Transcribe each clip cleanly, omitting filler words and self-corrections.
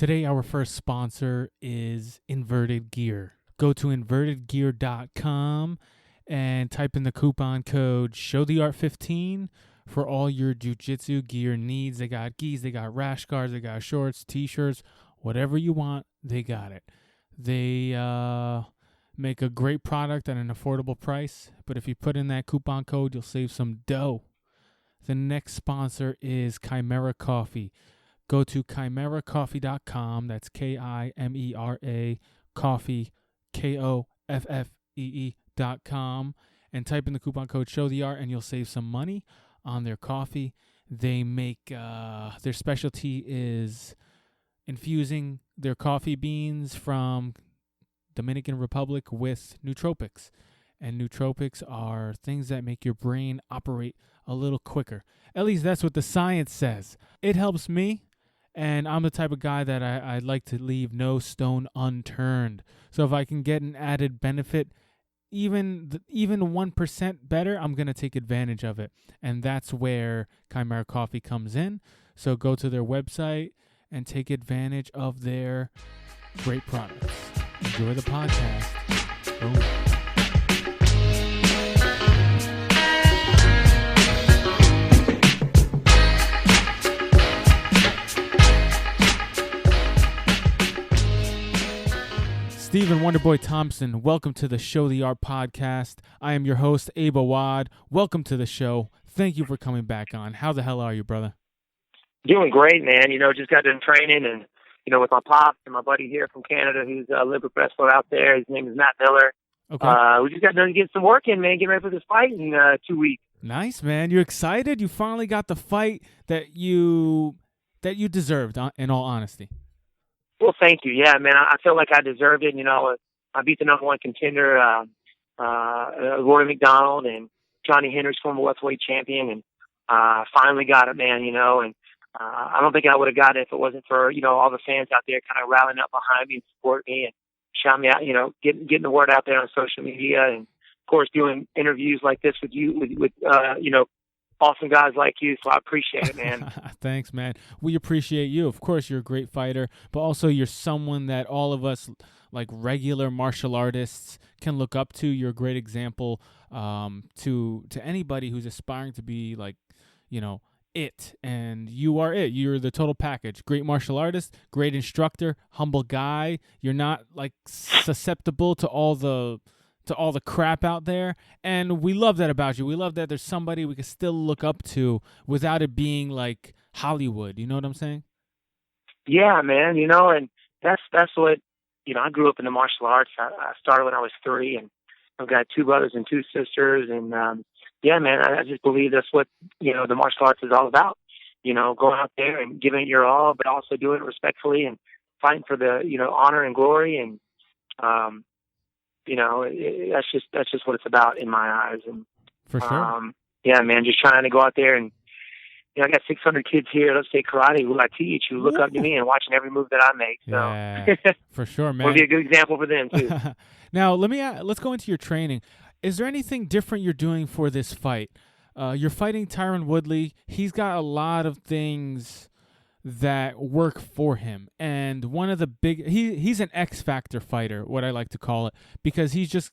Today, our first sponsor is Inverted Gear. Go to invertedgear.com and type in the coupon code ShowTheArt15 for all your jiu-jitsu gear needs. They got gis, they got rash guards, they got shorts, t-shirts, whatever you want, they got it. They make a great product at an affordable price, but if you put in that coupon code, you'll save some dough. The next sponsor is Chimera Coffee. Go to chimeracoffee.com. That's Kimera coffee, KOFFEE.com, and type in the coupon code ShowTheArt, and you'll save some money on their coffee. They make their specialty is infusing their coffee beans from Dominican Republic with nootropics. And nootropics are things that make your brain operate a little quicker. At least that's what the science says. It helps me. And I'm the type of guy that I like to leave no stone unturned. So if I can get an added benefit, even 1% better, I'm going to take advantage of it. And that's where Chimera Coffee comes in. So go to their website and take advantage of their great products. Enjoy the podcast. Boom. Stephen Wonderboy Thompson, welcome to the Show the Art podcast. I am your host, Abe Awad. Welcome to the show. Thank you for coming back on. How the hell are you, brother? Doing great, man. Just got done training and, with my pops and my buddy here from Canada who's a Olympic wrestler out there. His name is Matt Miller. Okay. We just got done getting some work in, man. Getting ready for this fight in 2 weeks. Nice, man. You're excited? You finally got the fight that you deserved, in all honesty. Well, thank you. Yeah, man, I feel like I deserved it. I beat the number one contender, Rory McDonald, and Johnny Hendricks, former welterweight champion, and finally got it, man, and I don't think I would have got it if it wasn't for, all the fans out there kind of rallying up behind me and supporting me and shouting me out, getting the word out there on social media, and, of course, doing interviews like this with you, with awesome guys like you, so I appreciate it, man. Thanks, man. We appreciate you. Of course, you're a great fighter, but also you're someone that all of us, like regular martial artists, can look up to. You're a great example to anybody who's aspiring to be like, it, and you are it. You're the total package. Great martial artist, great instructor, humble guy. You're not like susceptible to all the crap out there, and we love that about you. We love that there's somebody we can still look up to without it being like Hollywood. You know what I'm saying? Yeah, man. And that's what I grew up in the martial arts. I started when I was 3, and I've got 2 brothers and 2 sisters, and yeah, man, I just believe that's what the martial arts is all about. Going out there and giving it your all, but also doing it respectfully and fighting for the honor and glory, and that's just what it's about in my eyes. And for sure, yeah, man, just trying to go out there and I got 600 kids here. Let's say karate who I teach, who look up to me and watching every move that I make. So yeah, for sure, man. Will be a good example for them too. Now, let's go into your training. Is there anything different you're doing for this fight? You're fighting Tyron Woodley. He's got a lot of things that work for him, and one of the he's an X factor fighter, what I like to call it, because he's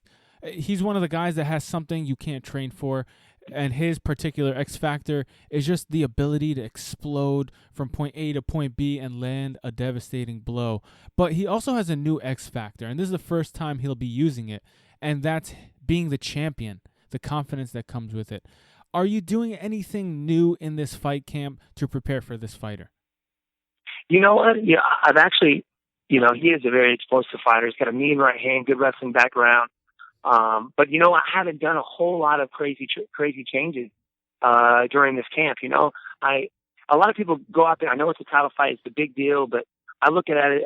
one of the guys that has something you can't train for, and his particular X factor is just the ability to explode from point A to point B and land a devastating blow. But he also has a new X factor, and this is the first time he'll be using it, and that's being the champion, the confidence that comes with it. Are you doing anything new in this fight camp to prepare for this fighter? You know what? Yeah, I've actually, he is a very explosive fighter. He's got a mean right hand, good wrestling background. But I haven't done a whole lot of crazy changes during this camp. A lot of people go out there. I know it's a title fight; it's a big deal, but I look at it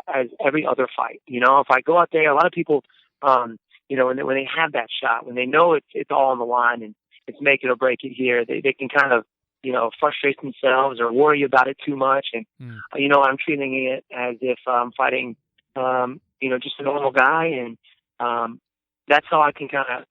as every other fight. If I go out there, a lot of people, when they have that shot, when they know it's all on the line and it's make it or break it here, they can kind of frustrate themselves or worry about it too much. And, I'm treating it as if I'm fighting, just a normal guy. And that's how I can kind of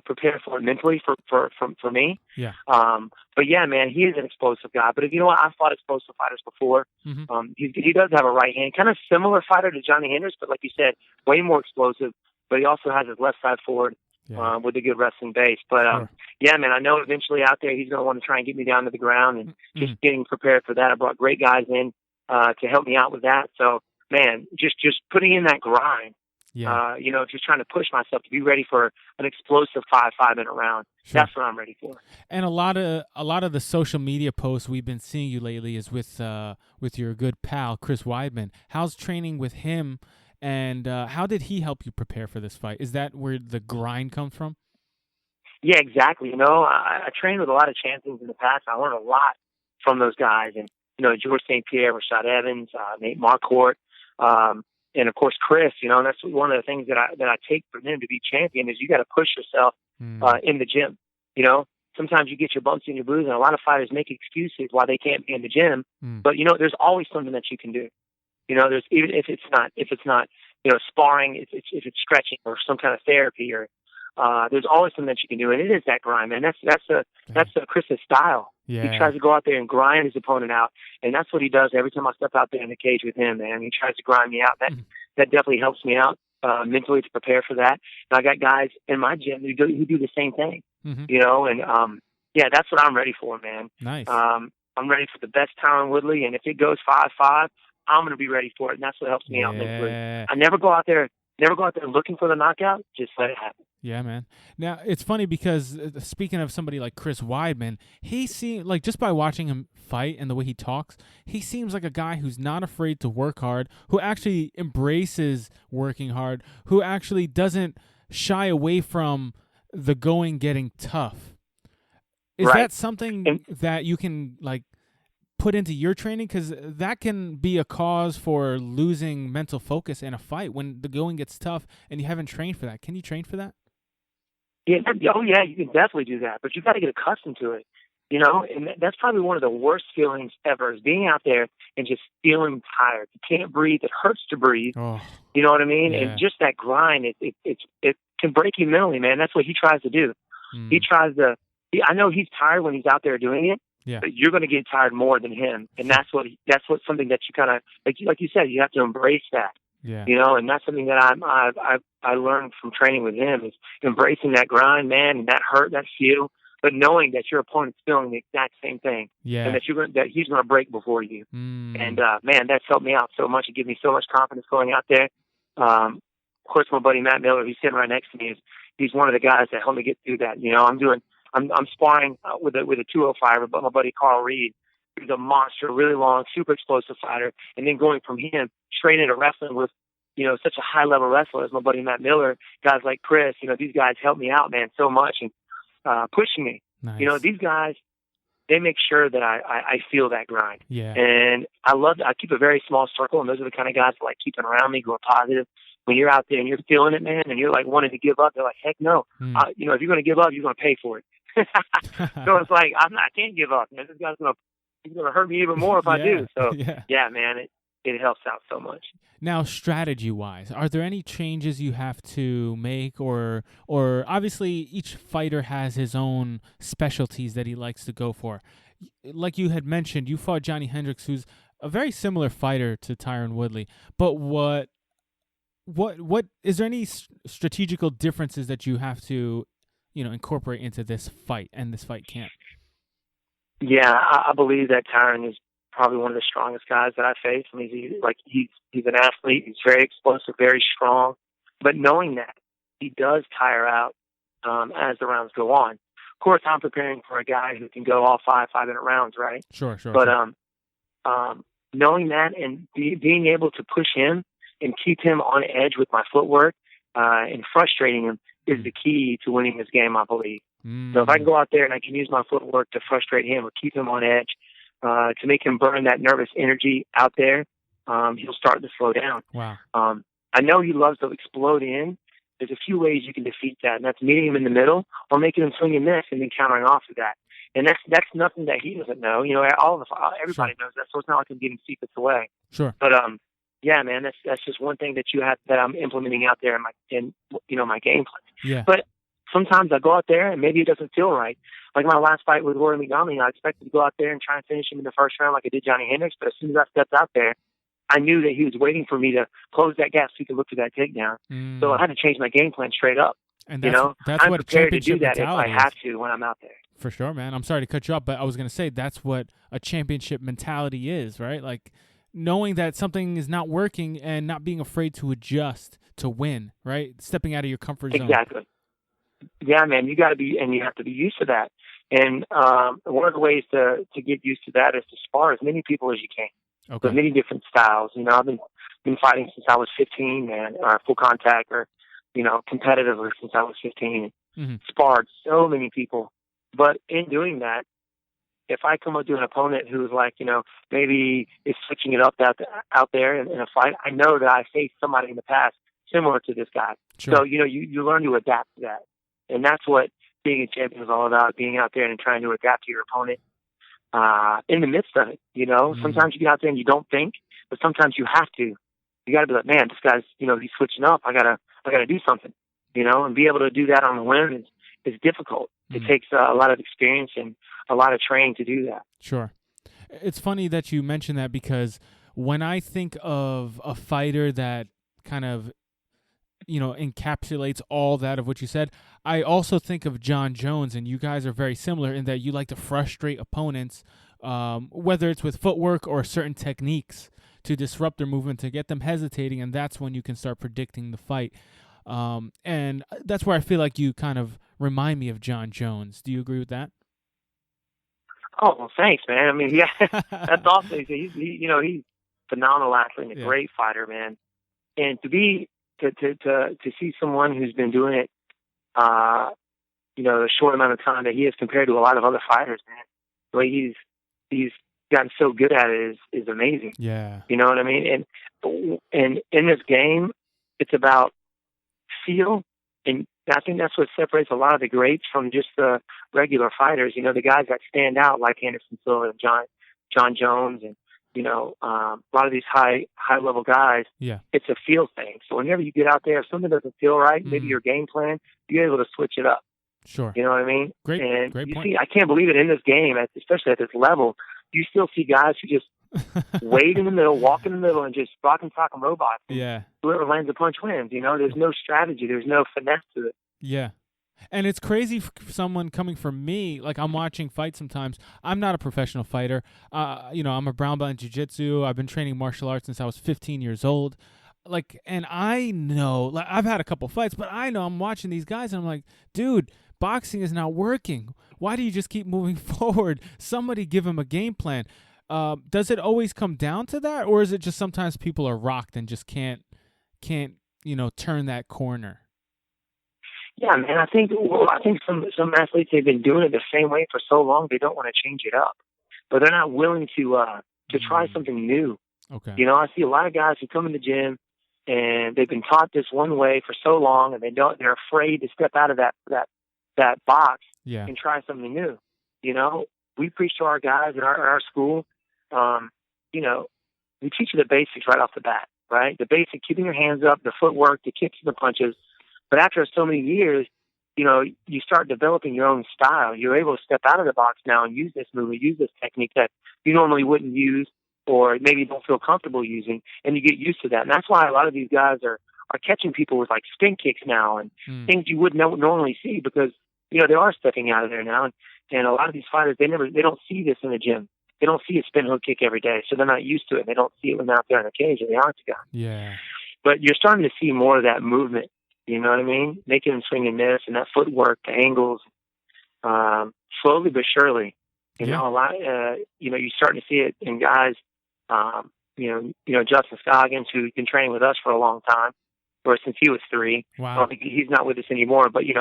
prepare for it mentally for me. Yeah. But yeah, man, he is an explosive guy. But if you know what, I've fought explosive fighters before. Mm-hmm. He does have a right hand, kind of similar fighter to Johnny Hendricks, but like you said, way more explosive. But he also has his left side forward with a good wrestling base. But Sure. yeah, man, I know eventually out there he's going to want to try and get me down to the ground, and just getting prepared for that. I brought great guys in to help me out with that. So man, just putting in that grind. Yeah. Just trying to push myself to be ready for an explosive 5-minute round. Sure. That's what I'm ready for. And a lot of the social media posts we've been seeing you lately is with your good pal Chris Weidman. How's training with him, and how did he help you prepare for this fight? Is that where the grind comes from? Yeah, exactly. I trained with a lot of champions in the past. I learned a lot from those guys, and George St. Pierre, Rashad Evans, Nate Marquardt. And of course, Chris, that's one of the things that I take from him to be champion is you got to push yourself in the gym. Sometimes you get your bumps and your bruises, and a lot of fighters make excuses why they can't be in the gym. But there's always something that you can do. There's even if it's not sparring, if it's stretching or some kind of therapy, or there's always something that you can do, and it is that grind, man. That's Chris's style. Yeah. He tries to go out there and grind his opponent out, and that's what he does every time I step out there in the cage with him, man. He tries to grind me out. That definitely helps me out mentally to prepare for that. And I got guys in my gym who do the same thing, and that's what I'm ready for, man. Nice. I'm ready for the best Tyron Woodley, and if it goes 5-5, I'm going to be ready for it, and that's what helps me out mentally. I never go out there looking for the knockout. Just let it happen. Yeah, man. Now, it's funny because speaking of somebody like Chris Weidman, he seems like, just by watching him fight and the way he talks, he seems like a guy who's not afraid to work hard, who actually embraces working hard, who actually doesn't shy away from the going getting tough. Is that something that you can put into your training? Because that can be a cause for losing mental focus in a fight when the going gets tough and you haven't trained for that. Can you train for that? Yeah, you can definitely do that, but you got to get accustomed to it, and that's probably one of the worst feelings ever is being out there and just feeling tired. You can't breathe. It hurts to breathe. Oh, you know what I mean? Yeah. And just that grind, it can break you mentally, man. That's what he tries to do. He tries to, I know he's tired when he's out there doing it, but you're going to get tired more than him. And that's something that you kind of, like you said, you have to embrace that. Yeah. And that's something that I learned from training with him is embracing that grind, man, and that hurt, that feel, but knowing that your opponent's feeling the exact same thing, and that he's going to break before you. And man, that's helped me out so much. It gives me so much confidence going out there. Of course, my buddy Matt Miller, who's sitting right next to me, he's one of the guys that helped me get through that. I'm sparring with a 205, but my buddy Carl Reed, who's a monster, really long, super explosive fighter, and then going from him straight into wrestling with, such a high level wrestler as my buddy Matt Miller, guys like Chris, these guys help me out, man, so much and pushing me. Nice. These guys, they make sure that I feel that grind. Yeah. And I keep a very small circle, and those are the kind of guys that like keeping around me, who are positive. When you're out there and you're feeling it, man, and you're like wanting to give up, they're like, heck no. If you're going to give up, you're going to pay for it. So it's like, I can't give up, man. This guy's he's going to hurt me even more if I do. So yeah, man, it helps out so much. Now, strategy-wise, are there any changes you have to make, or obviously each fighter has his own specialties that he likes to go for? Like you had mentioned, you fought Johnny Hendricks, who's a very similar fighter to Tyron Woodley. But what is there any strategical differences that you have to, incorporate into this fight and this fight camp? Yeah, I believe that Tyron is probably one of the strongest guys that I face. I mean, he's an athlete. He's very explosive, very strong. But knowing that, he does tire out as the rounds go on. Of course, I'm preparing for a guy who can go all 5-minute rounds, right? Sure. But knowing that and being able to push him and keep him on edge with my footwork and frustrating him is the key to winning this game, I believe. So if I can go out there and I can use my footwork to frustrate him or keep him on edge, to make him burn that nervous energy out there, he'll start to slow down. Wow. I know he loves to explode in. There's a few ways you can defeat that, and that's meeting him in the middle or making him swing and miss and then countering off of that. And that's nothing that he doesn't know. Everybody knows that, so it's not like I'm giving secrets away. Sure. But yeah, man, that's just one thing that I'm implementing out there in my game plan. Yeah. But sometimes I go out there and maybe it doesn't feel right. Like my last fight with Rory McDonald, I expected to go out there and try and finish him in the first round like I did Johnny Hendricks, but as soon as I stepped out there, I knew that he was waiting for me to close that gap so he could look for that takedown. So I had to change my game plan straight up. And that's I'm what prepared to do championship that if I mentality have is. to when I'm out there. For sure, man. I'm sorry to cut you off, but I was going to say that's what a championship mentality is, right? Like knowing that something is not working and not being afraid to adjust to win, right? Stepping out of your comfort zone. Exactly. Yeah, man, you got to be, and you have to be used to that. And one of the ways to get used to that is to spar as many people as you can. Okay. With many different styles. I've been fighting since I was 15, man, or full contact or, competitively since I was 15. Mm-hmm. Sparred so many people. But in doing that, if I come up to an opponent who's like, maybe is switching it up out there in a fight, I know that I faced somebody in the past similar to this guy. Sure. So, you learn to adapt to that. And that's what being a champion is all about, being out there and trying to adapt to your opponent. In the midst of it, sometimes you get out there and you don't think, but sometimes you have to. You got to be like, man, this guy's, he's switching up. I gotta do something, and be able to do that on the whim is difficult. It takes a lot of experience and a lot of training to do that. Sure. It's funny that you mention that because when I think of a fighter that kind of, encapsulates all that of what you said, I also think of John Jones, and you guys are very similar in that you like to frustrate opponents, whether it's with footwork or certain techniques to disrupt their movement, to get them hesitating, and that's when you can start predicting the fight. And that's where I feel like you kind of remind me of John Jones. Do you agree with that? Oh, well, thanks, man. I mean, yeah, that's awesome. He's a phenomenal athlete and a great fighter, man. And to see someone who's been doing it, a short amount of time that he has compared to a lot of other fighters, man. The way he's gotten so good at it is amazing. Yeah. You know what I mean? And in this game, it's about feel, and I think that's what separates a lot of the greats from just the regular fighters. The guys that stand out like Anderson Silva and John Jones and a lot of these high level guys. Yeah. It's a feel thing. So whenever you get out there, if something doesn't feel right, maybe your game plan, you're able to switch it up. Sure. You know what I mean? Great you point. see, I can't believe it in this game, especially at this level, you still see guys who just wait in the middle, walk in the middle, and just rock and sock and robots. Yeah. Whoever lands a punch wins. There's no strategy. There's no finesse to it. Yeah. And it's crazy for someone coming from me. Like, I'm watching fights sometimes. I'm not a professional fighter. I'm a brown belt in jiu-jitsu. I've been training martial arts since I was 15 years old. Like, and I know, like, I've had a couple fights, but I know I'm watching these guys and I'm like, dude, boxing is not working. Why do you just keep moving forward? Somebody give him a game plan. Does it always come down to that, or is it just sometimes people are rocked and just can't turn that corner? Yeah, man. I think some athletes, they've been doing it the same way for so long they don't want to change it up, but they're not willing to try something new. Okay. I see a lot of guys who come in the gym and they've been taught this one way for so long, and they're afraid to step out of that box and try something new. We preach to our guys at our school. We teach you the basics right off the bat, right? The basic, keeping your hands up, the footwork, the kicks and the punches. But after so many years, you start developing your own style. You're able to step out of the box now and use this movement, use this technique that you normally wouldn't use or maybe don't feel comfortable using, and you get used to that. And that's why a lot of these guys are catching people with like spin kicks now and things you wouldn't normally see because, they are stepping out of there now. And a lot of these fighters, they don't see this in the gym. They don't see a spin hook kick every day, so they're not used to it. They don't see it when they're out there in the cage or the octagon. Yeah. But you're starting to see more of that movement. You know what I mean? Making them swing and miss, and that footwork, the angles, slowly but surely. A lot. You're starting to see it in guys. Justin Scoggins, who's been training with us for a long time, or since he was 3. Wow. I don't think he's not with us anymore, but you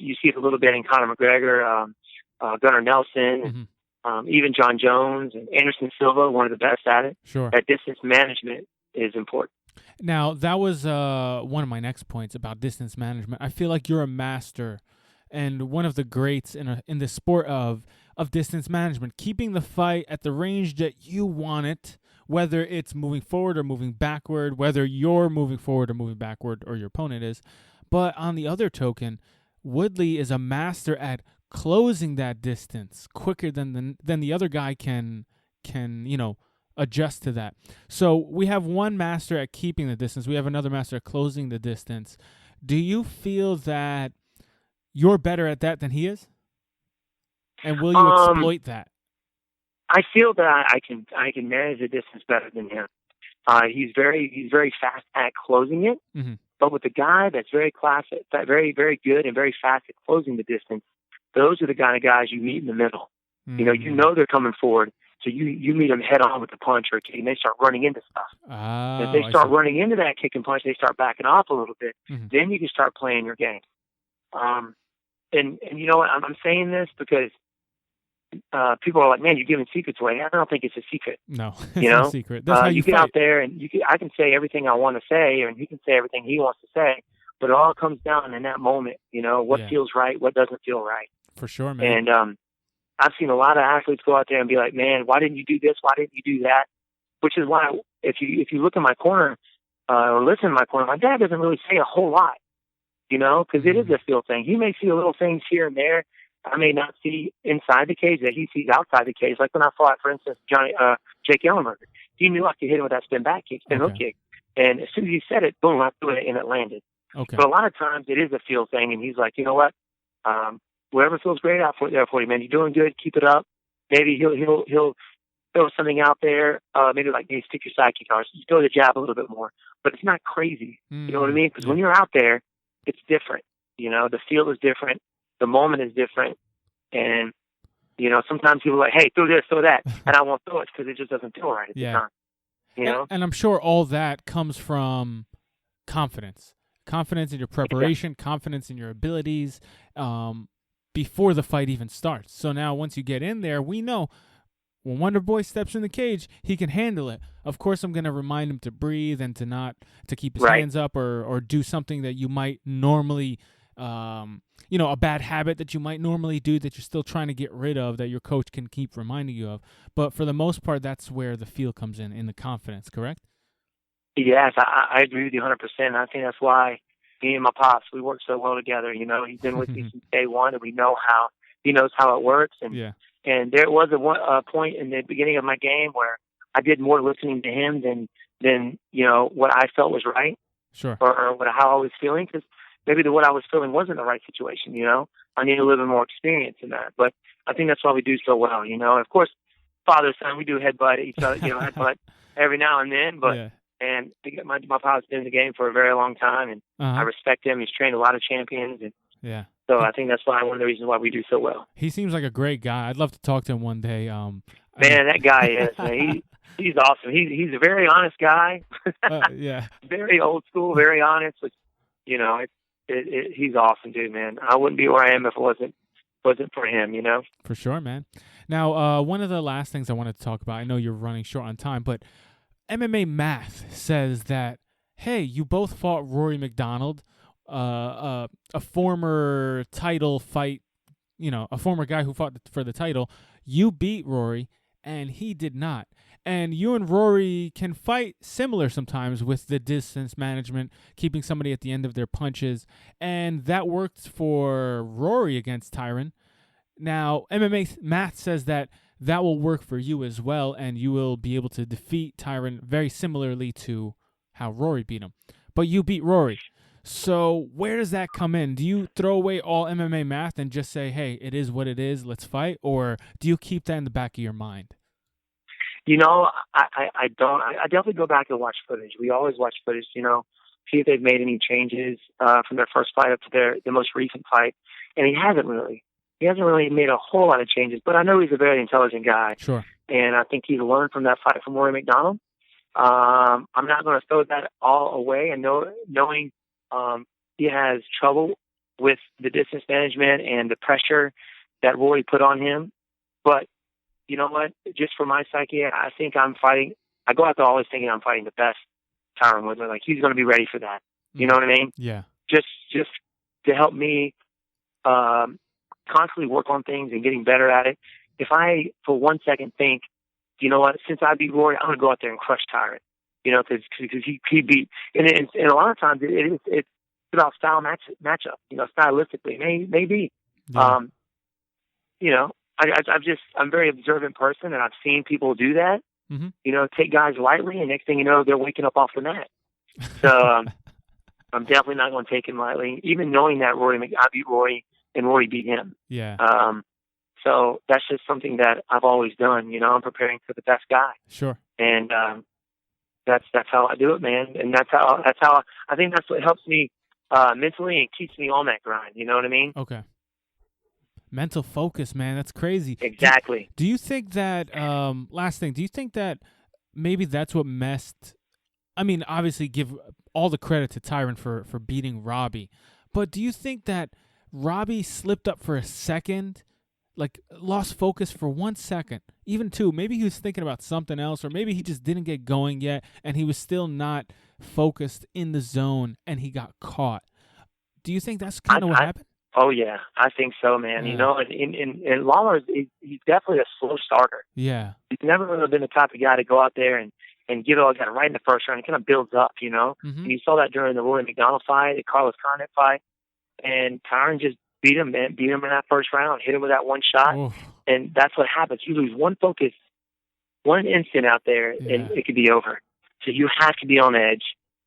see it a little bit in Conor McGregor, Gunnar Nelson, even John Jones and Anderson Silva, one of the best at it. Sure. That distance management is important. Now, that was one of my next points about distance management. I feel like you're a master and one of the greats in the sport of distance management, keeping the fight at the range that you want it, whether it's moving forward or moving backward, whether you're moving forward or moving backward or your opponent is. But on the other token, Woodley is a master at closing that distance quicker than the other guy can adjust to that. So we have one master at keeping the distance. We have another master at closing the distance. Do you feel that you're better at that than he is? And will you exploit that? I feel that I can manage the distance better than him. He's very fast at closing it. Mm-hmm. But with the guy that's very classic, that very good and very fast at closing the distance, those are the kind of guys you meet in the middle. Mm-hmm. You know they're coming forward, so you meet them head on with the punch or kick, and they start running into stuff. Oh, If they start running into that kick and punch, they start backing off a little bit. Mm-hmm. Then you can start playing your game. And you know what? I'm saying this because people are like, man, you're giving secrets away. I don't think it's a secret. No, it's no secret. That's how you get fight. out there, and I can say everything I want to say, and he can say everything he wants to say, but it all comes down in that moment. What feels right, what doesn't feel right. For sure, man. And I've seen a lot of athletes go out there and be like, man, why didn't you do this? Why didn't you do that? Which is why if you look in my corner or listen to my corner, my dad doesn't really say a whole lot, because it is a feel thing. He may see little things here and there I may not see inside the cage that he sees outside the cage. Like when I fought, for instance, Jake Ellenberger. He knew I could hit him with that spin back kick, spin hook kick. And as soon as he said it, boom, I threw it and it landed. Okay. But a lot of times it is a feel thing, and he's like, you know what? Whatever feels great out there for you, man. You're doing good. Keep it up. Maybe he'll throw something out there. Maybe like, hey, stick your side kick on. You throw the jab a little bit more, but it's not crazy. You know what I mean? Because when you're out there, it's different. The feel is different. The moment is different. And, sometimes people are like, hey, throw this, throw that. And I won't throw it because it just doesn't feel right at the time. And I'm sure all that comes from confidence. Confidence in your preparation, confidence in your abilities before the fight even starts. So now once you get in there, we know when Wonderboy steps in the cage, he can handle it. Of course, I'm going to remind him to breathe and to keep his hands up or do something that you might normally a bad habit that you might normally do that you're still trying to get rid of that your coach can keep reminding you of. But for the most part, that's where the feel comes in the confidence, correct? Yes, I agree with you 100%. I think that's why me and my pops, we work so well together. He's been with me since day one, and he knows how it works. And there was a point in the beginning of my game where I did more listening to him than what I felt was right. Sure. Or how I was feeling, because maybe what I was feeling wasn't the right situation. I need a little bit more experience in that. But I think that's why we do so well. Of course, father son, we do headbutt each other. Headbutt every now and then. But and my father's been in the game for a very long time, and I respect him. He's trained a lot of champions, and so I think that's one of the reasons why we do so well. He seems like a great guy. I'd love to talk to him one day. Man, that guy is. Man, he's awesome. He's a very honest guy. Very old school, very honest. But he's awesome, dude. Man, I wouldn't be where I am if it wasn't for him. For sure, man. Now, one of the last things I wanted to talk about. I know you're running short on time, but MMA Math says that, hey, you both fought Rory McDonald, a former title fight, a former guy who fought for the title. You beat Rory, and he did not. And you and Rory can fight similar sometimes with the distance management, keeping somebody at the end of their punches. And that worked for Rory against Tyron. Now, MMA Math says that will work for you as well, and you will be able to defeat Tyron very similarly to how Rory beat him. But you beat Rory. So where does that come in? Do you throw away all MMA Math and just say, hey, it is what it is, let's fight? Or do you keep that in the back of your mind? I don't. I definitely go back and watch footage. We always watch footage, see if they've made any changes from their first fight up to their most recent fight. And he hasn't really. He hasn't really made a whole lot of changes, but I know he's a very intelligent guy. Sure. And I think he's learned from that fight from Rory McDonald. I'm not going to throw that all away, and knowing he has trouble with the distance management and the pressure that Rory put on him. But you know what? Just for my psyche, I think I'm fighting. I go out there always thinking I'm fighting the best Tyron Woodley. Like, he's going to be ready for that. You know what I mean? Yeah. Just to help me constantly work on things and getting better at it. If I, for 1 second, think, you know what? Since I beat Rory, I'm going to go out there and crush Tyron. Because he beat. And a lot of times it's about style matchup. Stylistically, maybe. Yeah. I'm a very observant person, and I've seen people do that. Mm-hmm. Take guys lightly, and next thing you know, they're waking up off the mat. So I'm definitely not going to take him lightly, even knowing that I beat Rory and Rory beat him. Yeah. So that's just something that I've always done. I'm preparing for the best guy. Sure. And that's how I do it, man. And that's how I think that's what helps me mentally and keeps me on that grind. You know what I mean? Okay. Mental focus, man. That's crazy. Exactly. Do you think that, last thing, do you think that maybe that's what messed, I mean, obviously give all the credit to Tyron for beating Robbie, but do you think that Robbie slipped up for a second, like lost focus for 1 second, even two? Maybe he was thinking about something else, or maybe he just didn't get going yet, and he was still not focused in the zone, and he got caught. Do you think that's kind of what happened? Oh, yeah, I think so, man. Yeah. And Lawler, he's definitely a slow starter. Yeah. He's never really been the type of guy to go out there and get all kind of right in the first round. He kind of builds up, Mm-hmm. And you saw that during the Rory McDonald fight, the Carlos Condit fight, and Tyron just beat him in that first round, hit him with that one shot, Oof. and that's what happens. You lose one focus, one instant out there, and it could be over. So you have to be on edge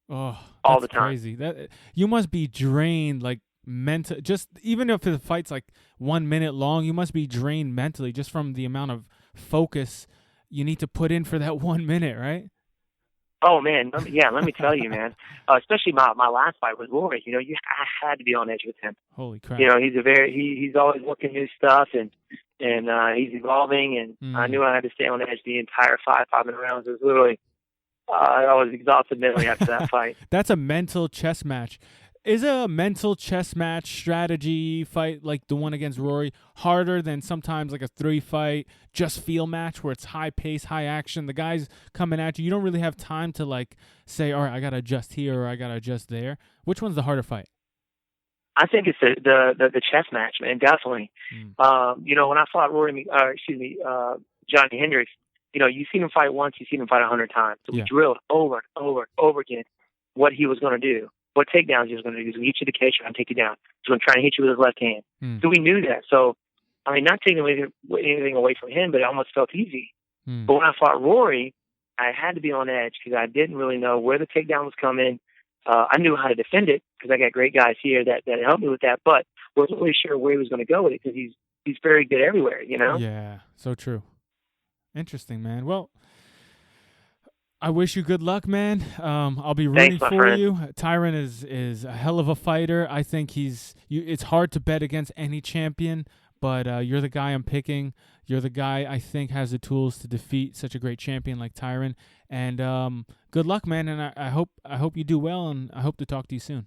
all the time. Crazy. That you must be drained, like mental. Just even if the fight's like 1 minute long, you must be drained mentally just from the amount of focus you need to put in for that 1 minute, right? Oh man, let me tell you, man. Especially my last fight with Rory. I had to be on edge with him. Holy crap! He's always working new stuff and he's evolving, and I knew I had to stay on edge the entire 5-minute rounds. It was literally I was exhausted mentally after that fight. That's a mental chess match. Is a mental chess match strategy fight like the one against Rory harder than sometimes like a 3-fight just feel match where it's high pace, high action? The guy's coming at you. You don't really have time to like say, all right, I got to adjust here or I got to adjust there. Which one's the harder fight? I think it's the chess match, man. Definitely. When I fought Johnny Hendricks, you've seen him fight once, you've seen him fight 100 times. So we drilled over and over and over again what he was going to do. What takedowns he was going to do. He's going to hit you the cage, trying to take you down. He's going to try and hit you with his left hand. So we knew that. So, I mean, not taking anything away from him, but it almost felt easy. But when I fought Rory, I had to be on edge because I didn't really know where the takedown was coming. I knew how to defend it because I got great guys here that helped me with that, but wasn't really sure where he was going to go with it because he's very good everywhere, Yeah, so true. Interesting, man. Well, I wish you good luck, man. I'll be rooting for you. Tyron is a hell of a fighter. I think it's hard to bet against any champion, but you're the guy I'm picking. You're the guy I think has the tools to defeat such a great champion like Tyron. And good luck, man. And I hope you do well, and I hope to talk to you soon.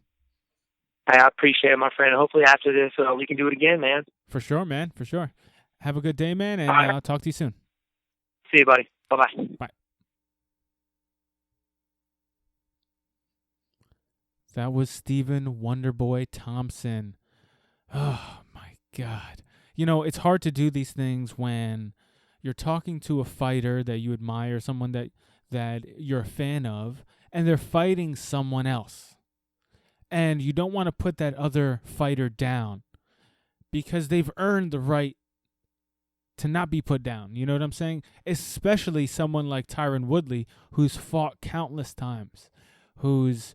I appreciate it, my friend. Hopefully after this, we can do it again, man. For sure, man. For sure. Have a good day, man, and I'll talk to you soon. See you, buddy. Bye-bye. Bye. That was Stephen Wonderboy Thompson. Oh, my God. It's hard to do these things when you're talking to a fighter that you admire, someone that you're a fan of, and they're fighting someone else. And you don't want to put that other fighter down because they've earned the right to not be put down. You know what I'm saying? Especially someone like Tyron Woodley, who's fought countless times, who's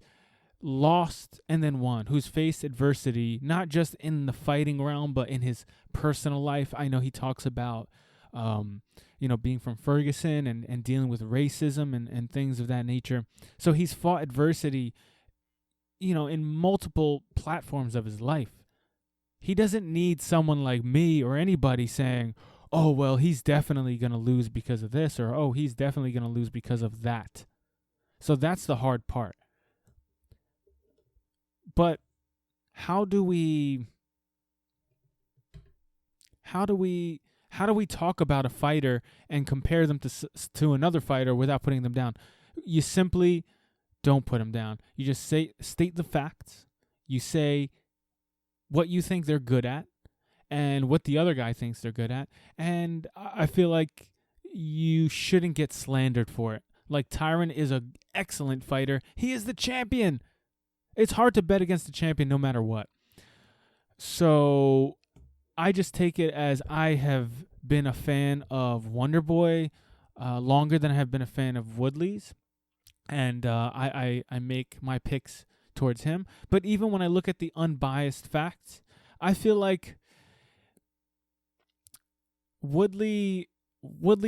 lost and then won, who's faced adversity, not just in the fighting realm, but in his personal life. I know he talks about, being from Ferguson and dealing with racism and things of that nature. So he's fought adversity, in multiple platforms of his life. He doesn't need someone like me or anybody saying, oh, well, he's definitely going to lose because of this, or, oh, he's definitely going to lose because of that. So that's the hard part. But how do we talk about a fighter and compare them to another fighter without putting them down? You simply don't put them down. You just state the facts. You say what you think they're good at and what the other guy thinks they're good at. And I feel like you shouldn't get slandered for it. Like, Tyron is an excellent fighter. He is the champion. It's hard to bet against the champion no matter what. So I just take it as I have been a fan of Wonderboy longer than I have been a fan of Woodley's. And I make my picks towards him. But even when I look at the unbiased facts, I feel like Woodley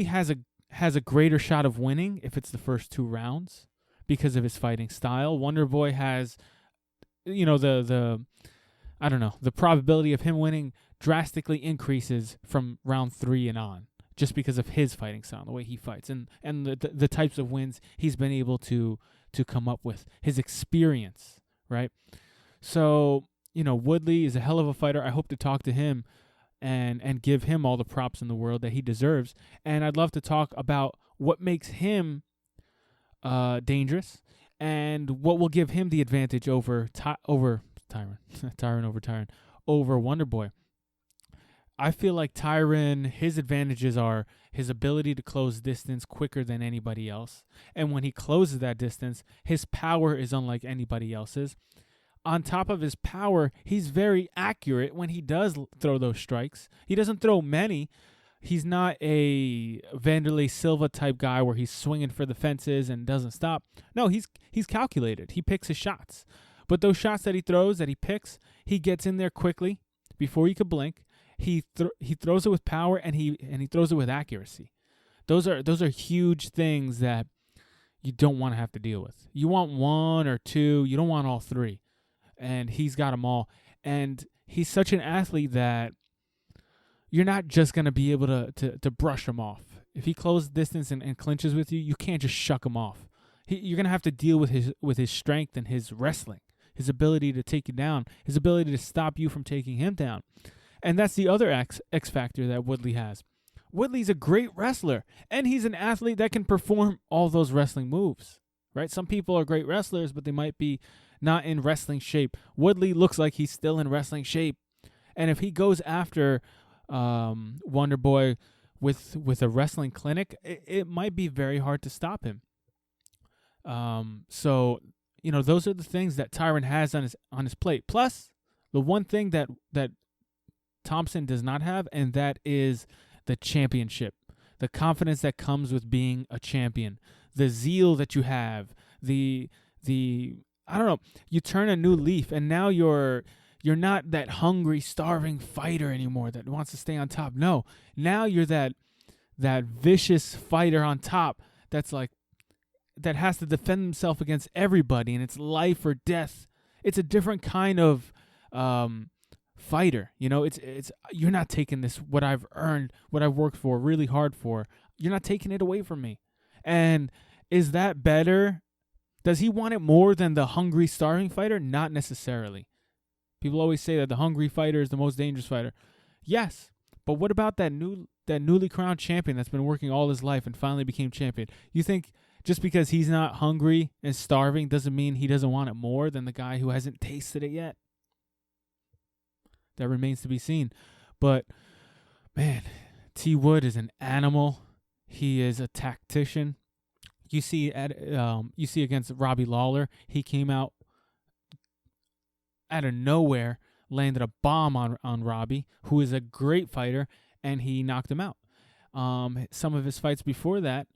has a greater shot of winning if it's the first 2 rounds because of his fighting style. Wonderboy has, the I don't know, the probability of him winning drastically increases from round 3 and on, just because of his fighting style, the way he fights, and the types of wins he's been able to come up with, his experience, right? So, Woodley is a hell of a fighter. I hope to talk to him and give him all the props in the world that he deserves. And I'd love to talk about what makes him dangerous and what will give him the advantage over Tyron, over Wonderboy. I feel like Tyron, his advantages are his ability to close distance quicker than anybody else. And when he closes that distance, his power is unlike anybody else's. On top of his power, he's very accurate when he does throw those strikes. He doesn't throw many. He's not a Vanderlei Silva type guy where he's swinging for the fences and doesn't stop. No, he's calculated. He picks his shots. But those shots that he throws, that he picks, he gets in there quickly before you could blink. He throws it with power and he throws it with accuracy. Those are huge things that you don't want to have to deal with. You want 1 or 2. You don't want all 3. And he's got them all. And he's such an athlete that you're not just going to be able to brush him off. If he closes distance and clinches with you, you can't just shuck him off. You're going to have to deal with his strength and his wrestling, his ability to take you down, his ability to stop you from taking him down. And that's the other X factor that Woodley has. Woodley's a great wrestler, and he's an athlete that can perform all those wrestling moves, right? Some people are great wrestlers, but they might be not in wrestling shape. Woodley looks like he's still in wrestling shape. And if he goes after Wonderboy with a wrestling clinic, it might be very hard to stop him. So, those are the things that Tyron has on his plate. Plus, the one thing that Thompson does not have, and that is the championship. The confidence that comes with being a champion. The zeal that you have. The I don't know, you turn a new leaf, and now you're not that hungry, starving fighter anymore that wants to stay on top. No, now you're that vicious fighter on top that has to defend himself against everybody, and it's life or death. It's a different kind of fighter. It's you're not taking this, what I've earned, what I've worked for, really hard for. You're not taking it away from me. And is that better? Does he want it more than the hungry, starving fighter? Not necessarily. People always say that the hungry fighter is the most dangerous fighter. Yes, but what about that newly crowned champion that's been working all his life and finally became champion? You think just because he's not hungry and starving doesn't mean he doesn't want it more than the guy who hasn't tasted it yet? That remains to be seen. But, man, T. Wood is an animal. He is a tactician. You see against Robbie Lawler, he came out out of nowhere, landed a bomb on Robbie, who is a great fighter, and he knocked him out. Some of his fights before that,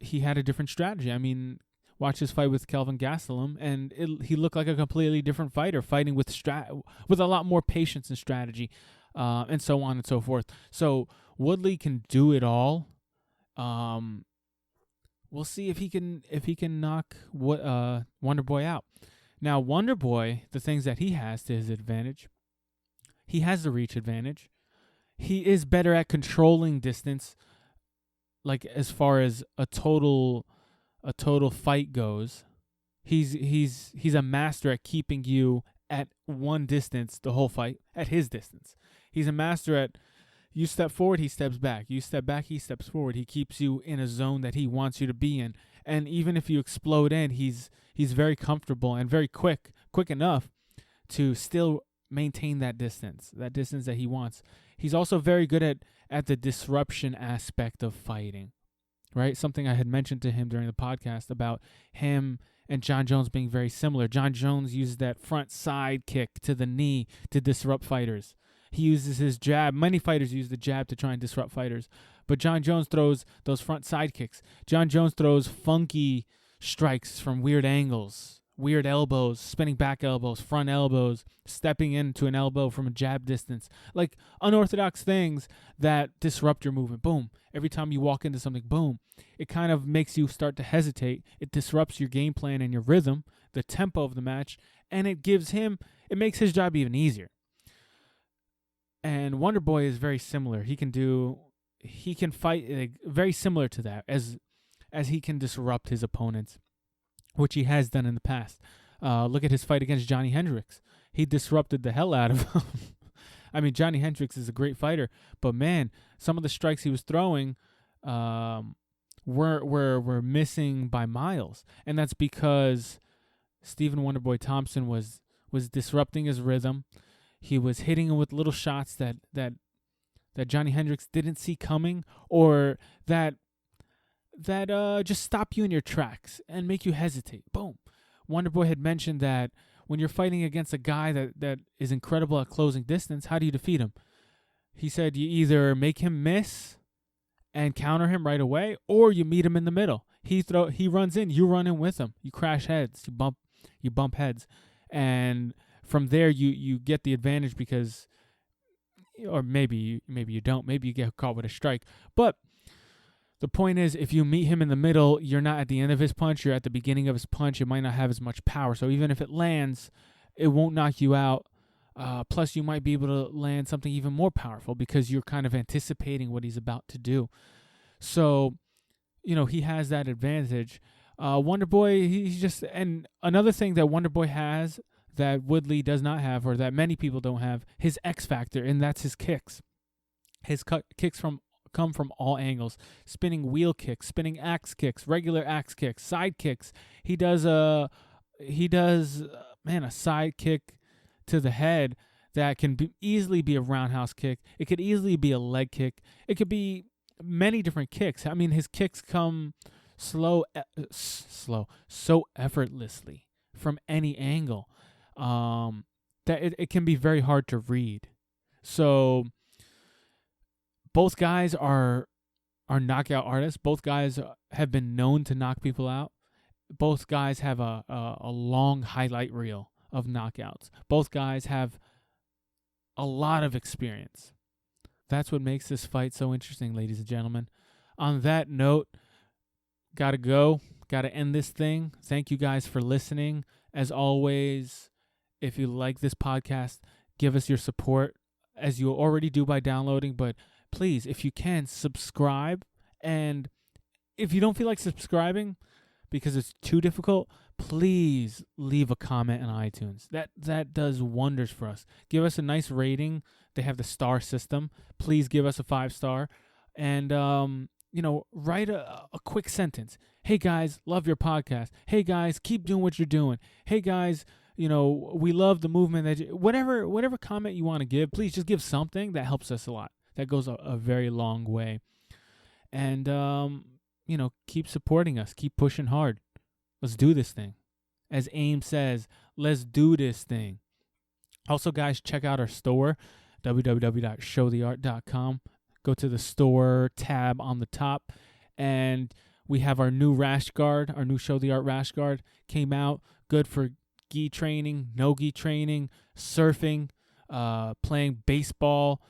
he had a different strategy. I mean, watch his fight with Kelvin Gastelum, and he looked like a completely different fighter, fighting with a lot more patience and strategy, and so on and so forth. So Woodley can do it all. We'll see if he can knock Wonderboy out. Now, Wonderboy, the things that he has to his advantage, he has the reach advantage. He is better at controlling distance, like as far as a total fight goes. He's a master at keeping you at one distance the whole fight, at his distance. He's a master at, you step forward, he steps back. You step back, he steps forward. He keeps you in a zone that he wants you to be in. And even if you explode in, he's very comfortable and very quick enough to still maintain that distance that he wants. He's also very good at the disruption aspect of fighting, right? Something I had mentioned to him during the podcast about him and John Jones being very similar. John Jones uses that front side kick to the knee to disrupt fighters. He uses his jab. Many fighters use the jab to try and disrupt fighters. But John Jones throws those front side kicks. John Jones throws funky strikes from weird angles, weird elbows, spinning back elbows, front elbows, stepping into an elbow from a jab distance. Like unorthodox things that disrupt your movement. Boom. Every time you walk into something, boom. It kind of makes you start to hesitate. It disrupts your game plan and your rhythm, the tempo of the match, and it makes his job even easier. And Wonderboy is very similar. He can fight very similar to that as he can disrupt his opponents, which he has done in the past. Look at his fight against Johnny Hendricks. He disrupted the hell out of him. I mean, Johnny Hendricks is a great fighter, but man, some of the strikes he was throwing were missing by miles, and that's because Stephen Wonderboy Thompson was disrupting his rhythm. He was hitting him with little shots that Johnny Hendricks didn't see coming, or that just stop you in your tracks and make you hesitate. Boom. Wonderboy had mentioned that when you're fighting against a guy that is incredible at closing distance, how do you defeat him? He said you either make him miss and counter him right away, or you meet him in the middle. He runs in, you run in with him. You crash heads, you bump heads, and from there you get the advantage because, or maybe you don't. Maybe you get caught with a strike, but the point is, if you meet him in the middle, you're not at the end of his punch. You're at the beginning of his punch. It might not have as much power. So even if it lands, it won't knock you out. Plus, you might be able to land something even more powerful because you're kind of anticipating what he's about to do. So, he has that advantage. Wonderboy, he's just... And another thing that Wonderboy has that Woodley does not have, or that many people don't have, his X factor, and that's his kicks. His kicks come from all angles. Spinning wheel kicks, spinning axe kicks, regular axe kicks, side kicks. He does a side kick to the head that can easily be a roundhouse kick. It could easily be a leg kick. It could be many different kicks. I mean, his kicks come so effortlessly from any angle that it can be very hard to read. So both guys are knockout artists. Both guys have been known to knock people out. Both guys have a long highlight reel of knockouts. Both guys have a lot of experience. That's what makes this fight so interesting, ladies and gentlemen. On that note, gotta go. Gotta end this thing. Thank you guys for listening. As always, if you like this podcast, give us your support as you already do by downloading, but please, if you can, subscribe. And if you don't feel like subscribing because it's too difficult, please leave a comment on iTunes. That does wonders for us. Give us a nice rating. They have the star system. Please give us a 5-star. And, write a quick sentence. Hey, guys, love your podcast. Hey, guys, keep doing what you're doing. Hey, guys, we love the movement. Whatever comment you want to give, please just give something that helps us a lot. That goes a very long way. And, keep supporting us. Keep pushing hard. Let's do this thing. As AIM says, let's do this thing. Also, guys, check out our store, www.showtheart.com. Go to the store tab on the top, and we have our new rash guard, our new Show the Art rash guard came out. Good for gi training, no gi training, surfing, playing baseball,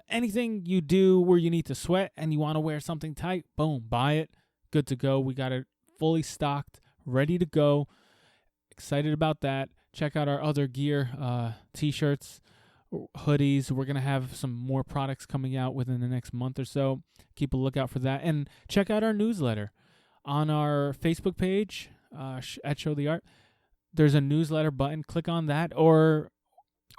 anything you do where you need to sweat and you want to wear something tight, boom, buy it. Good to go. We got it fully stocked, ready to go. Excited about that. Check out our other gear, t-shirts, hoodies. We're going to have some more products coming out within the next month or so. Keep a lookout for that. And check out our newsletter on our Facebook page at Show the Art. There's a newsletter button. Click on that, or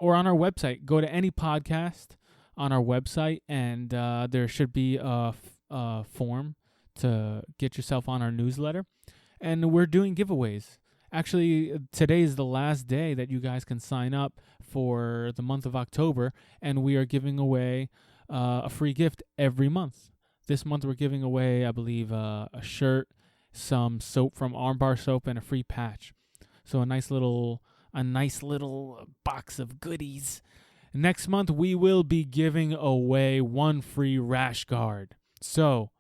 on our website. Go to any podcast on our website, and there should be a form to get yourself on our newsletter. And we're doing giveaways. Actually, today is the last day that you guys can sign up for the month of October, and we are giving away a free gift every month. This month we're giving away, I believe, a shirt some soap from Armbar Soap, and a free patch. So a nice little box of goodies. Next month, we will be giving away 1 free rash guard. So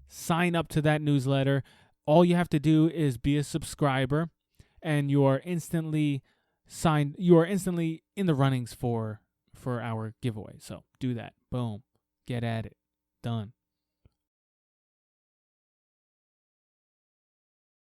sign up to that newsletter. All you have to do is be a subscriber, and you are instantly in the runnings for our giveaway. So do that. Boom. Get at it. Done.